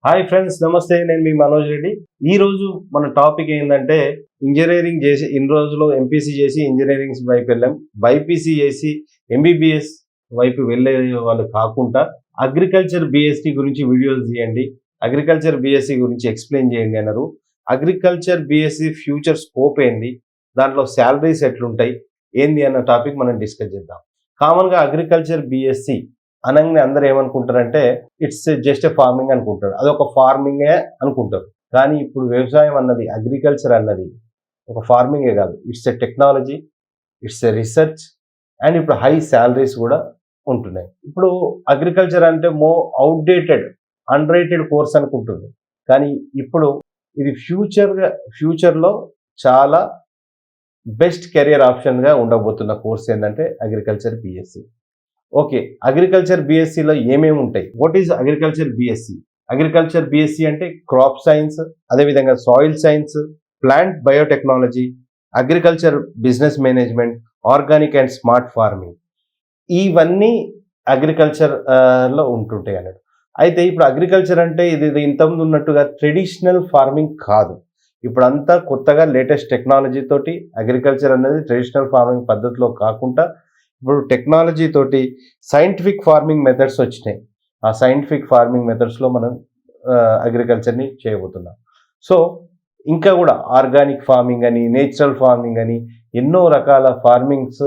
Hi friends, నమస్తే. నేను మీ మనోజ్ రెడ్డి. ఈ రోజు మన టాపిక్ ఏంటంటే ఇంజనీరింగ్ చేసి ఇన్ని రోజులు ఎంపీసీ చేసి ఇంజనీరింగ్ వైపు వెళ్ళాం, బైపీసీ చేసి ఎంబీబీఎస్ వైపు వెళ్ళే వాళ్ళు కాకుండా అగ్రికల్చర్ బీఎస్సీ గురించి వీడియోస్ తీయండి, అగ్రికల్చర్ బీఎస్సీ గురించి ఎక్స్ప్లెయిన్ చేయండి అన్నారు. అగ్రికల్చర్ బీఎస్సీ ఫ్యూచర్ స్కోప్ ఏంది, దాంట్లో శాలరీస్ ఎట్లుంటాయి ఏంది అన్న టాపిక్ మనం డిస్కస్ చేద్దాం. కామన్గా అగ్రికల్చర్ బీఎస్సీ అనగానే అందరూ ఏమనుకుంటారంటే ఇట్స్ జస్ట్ ఎ ఫార్మింగ్ అనుకుంటారు, అదొక ఫార్మింగే అనుకుంటారు. కానీ ఇప్పుడు వ్యవసాయం అన్నది, అగ్రికల్చర్ అన్నది ఒక ఫార్మింగే కాదు, it's a technology, it's a research, and ఇప్పుడు హై శాలరీస్ కూడా ఉంటున్నాయి. ఇప్పుడు అగ్రికల్చర్ అంటే అవుట్డేటెడ్, అన్రేటెడ్ కోర్స్ అనుకుంటుంది. కానీ ఇప్పుడు ఇది ఫ్యూచర్లో చాలా బెస్ట్ కెరియర్ ఆప్షన్గా ఉండబోతున్న కోర్స్ ఏంటంటే అగ్రికల్చర్ బీఎస్సీ. ఓకే, అగ్రికల్చర్ బీఎస్సీలో ఏమేమి ఉంటాయి? What is agriculture BSc? Agriculture BSc అంటే క్రాప్ సైన్స్, అదేవిధంగా soil science, plant biotechnology, agriculture business management, organic and smart farming, ఇవన్నీ అగ్రికల్చర్ లో ఉంటుంటాయి అన్నట్టు. అయితే ఇప్పుడు అగ్రికల్చర్ అంటే ఇది ఇంతకుముందు ఉన్నట్టుగా ట్రెడిషనల్ ఫార్మింగ్ కాదు. ఇప్పుడంతా కొత్తగా లేటెస్ట్ టెక్నాలజీ తోటి అగ్రికల్చర్ అనేది ట్రెడిషనల్ ఫార్మింగ్ పద్ధతిలో కాకుండా ఇప్పుడు టెక్నాలజీ తోటి సైంటిఫిక్ ఫార్మింగ్ మెథడ్స్ వచ్చినాయి. ఆ సైంటిఫిక్ ఫార్మింగ్ మెథడ్స్లో మనం అగ్రికల్చర్ని చేయబోతున్నాం. సో ఇంకా కూడా ఆర్గానిక్ ఫార్మింగ్ అని, నేచురల్ ఫార్మింగ్ అని ఎన్నో రకాల ఫార్మింగ్స్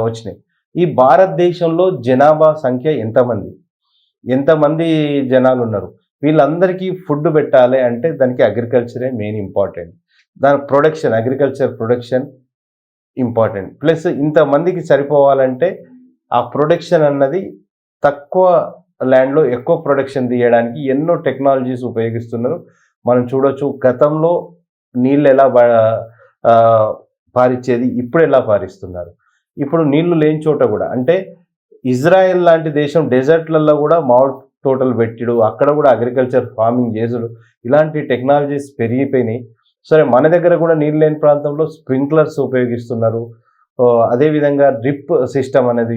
వచ్చినాయి. ఈ భారతదేశంలో జనాభా సంఖ్య ఎంతమంది జనాలు ఉన్నారు? వీళ్ళందరికీ ఫుడ్ పెట్టాలి అంటే దానికి అగ్రికల్చరే మెయిన్ ఇంపార్టెంట్. దాని production, agriculture production important. Plus ఇంతమందికి సరిపోవాలంటే ఆ ప్రొడక్షన్ అన్నది తక్కువ ల్యాండ్లో ఎక్కువ ప్రొడక్షన్ తీయడానికి ఎన్నో టెక్నాలజీస్ ఉపయోగిస్తున్నారు. మనం చూడొచ్చు, గతంలో నీళ్ళు ఎలా పారిచ్చేది, ఇప్పుడు ఎలా పారిస్తున్నారు. ఇప్పుడు నీళ్లు లేని చోట కూడా, అంటే ఇజ్రాయెల్ లాంటి దేశం డెజర్ట్లలో కూడా మామిడి తోటలు పెట్టిడు, అక్కడ కూడా అగ్రికల్చర్ ఫార్మింగ్ చేసుడు, ఇలాంటి టెక్నాలజీస్ పెరిగిపోయినాయి. సరే, మన దగ్గర కూడా నీళ్ళు లేని ప్రాంతంలో స్ప్రింక్లర్స్ ఉపయోగిస్తున్నారు, అదేవిధంగా డ్రిప్ సిస్టమ్ అనేది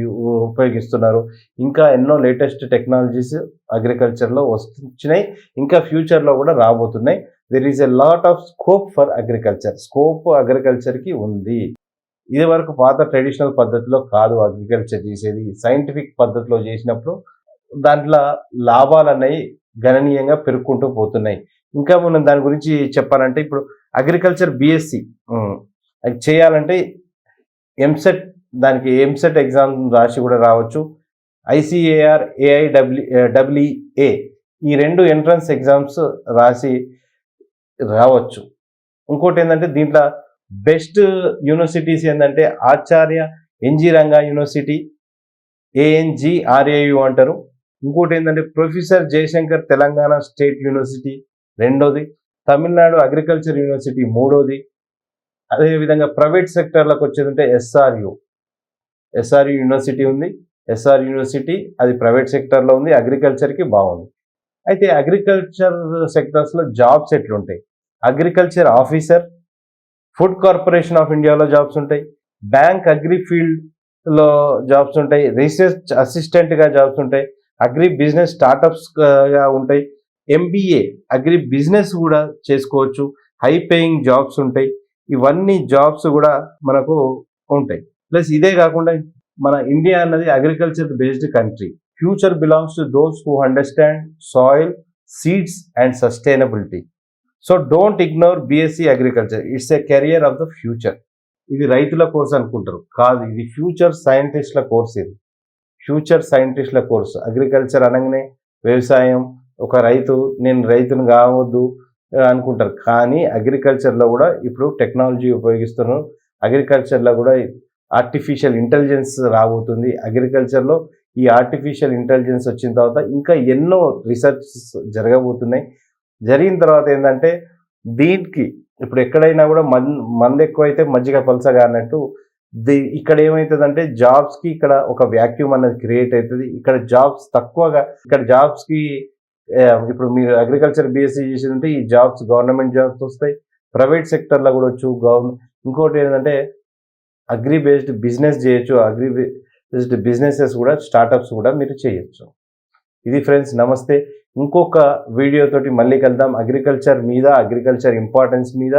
ఉపయోగిస్తున్నారు. ఇంకా ఎన్నో లేటెస్ట్ టెక్నాలజీస్ అగ్రికల్చర్లో వచ్చినాయి, ఇంకా ఫ్యూచర్లో కూడా రాబోతున్నాయి. There is a lot of scope for agriculture. Scope అగ్రికల్చర్కి ఉంది. ఇది వరకు పాత ట్రెడిషనల్ పద్ధతిలో కాదు అగ్రికల్చర్ చేసేది, సైంటిఫిక్ పద్ధతిలో చేసినప్పుడు దాంట్లో లాభాలు అనేవి గణనీయంగా పెరుగుకుంటూ పోతున్నాయి. ఇంకా మనం దాని గురించి చెప్పాలంటే, ఇప్పుడు అగ్రికల్చర్ బీఎస్సీ చేయాలంటే దానికి ఎంసెట్ ఎగ్జామ్ రాసి కూడా రావచ్చు. ఐసీఏఆర్, ఏఐడబ్ల్యూఏ, ఈ రెండు ఎంట్రన్స్ ఎగ్జామ్స్ రాసి రావచ్చు. ఇంకోటి ఏంటంటే, దీంట్లో బెస్ట్ యూనివర్సిటీస్ ఏంటంటే Acharya N G Ranga university, ANGRAU అంటారు. ఇంకోటి ఏంటంటే professor Jayashankar Telangana state university రెండోది, తమిళనాడు అగ్రికల్చర్ యూనివర్సిటీ మూడోది. అదేవిధంగా ప్రైవేట్ సెక్టర్లకు వచ్చేదంటే SRU యూనివర్సిటీ ఉంది. SR యూనివర్సిటీ అది ప్రైవేట్ సెక్టర్లో ఉంది, అగ్రికల్చర్కి బాగుంది. అయితే అగ్రికల్చర్ సెక్టర్స్లో జాబ్స్ ఎట్లుంటాయి? Agriculture officer, food corporation of ఇండియాలో జాబ్స్ ఉంటాయి, బ్యాంక్ అగ్రి ఫీల్డ్లో జాబ్స్ ఉంటాయి, రీసెర్చ్ అసిస్టెంట్గా జాబ్స్ ఉంటాయి, అగ్రి బిజినెస్ స్టార్టప్స్గా ఉంటాయి, MBA అగ్రి బిజినెస్ కూడా చేసుకోవచ్చు, హై పేయింగ్ జాబ్స్ ఉంటాయి. ఇవన్నీ జాబ్స్ కూడా మనకు ఉంటాయి. ప్లస్ ఇదే కాకుండా మన ఇండియా అన్నది agriculture based country. Future belongs to those who understand soil, seeds and sustainability. So don't ignore BSc agriculture, it's a career of the future. ఇది రైతుల కోర్స్ అనుకుంటారు, కాదు, ఇది ఫ్యూచర్ సైంటిస్టుల కోర్స్. ఇది ఫ్యూచర్ సైంటిస్టుల కోర్స్. అగ్రికల్చర్ అనగానే వ్యవసాయం, ఒక రైతు, నేను రైతును కావద్దు అనుకుంటారు. కానీ అగ్రికల్చర్లో కూడా ఇప్పుడు టెక్నాలజీ ఉపయోగిస్తున్నారు. అగ్రికల్చర్లో కూడా ఆర్టిఫిషియల్ ఇంటెలిజెన్స్ రాబోతుంది. అగ్రికల్చర్లో ఈ ఆర్టిఫిషియల్ ఇంటెలిజెన్స్ వచ్చిన తర్వాత ఇంకా ఎన్నో రీసెర్చ్ జరగబోతున్నాయి. జరిగిన తర్వాత ఏంటంటే, దీనికి ఇప్పుడు ఎక్కడైనా కూడా మంది ఎక్కువైతే మజ్జిగ పలసగా అన్నట్టు, ఇక్కడ ఏమవుతుందంటే జాబ్స్కి ఇక్కడ ఒక వ్యాక్యూమ్ అనేది క్రియేట్ అవుతుంది. ఇక్కడ జాబ్స్ తక్కువగా, ఇక్కడ జాబ్స్కి ఇప్పుడు మీరు అగ్రికల్చర్ బీఎస్సీ చేసిందంటే ఈ జాబ్స్ గవర్నమెంట్ జాబ్స్ వస్తాయి, ప్రైవేట్ సెక్టర్లో కూడా వచ్చు. ఇంకోటి ఏంటంటే అగ్రి బేస్డ్ బిజినెస్ చేయొచ్చు, అగ్రి బేస్డ్ బిజినెసెస్ కూడా, స్టార్టప్స్ కూడా మీరు చేయొచ్చు. ఇది ఫ్రెండ్స్, నమస్తే. ఇంకొక వీడియోతోటి మళ్ళీ కలుద్దాం. అగ్రికల్చర్ మీద, అగ్రికల్చర్ ఇంపార్టెన్స్ మీద,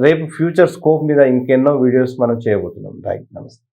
రేపు ఫ్యూచర్ స్కోప్ మీద ఇంకెన్నో వీడియోస్ మనం చేయబోతున్నాం. రైట్, నమస్తే.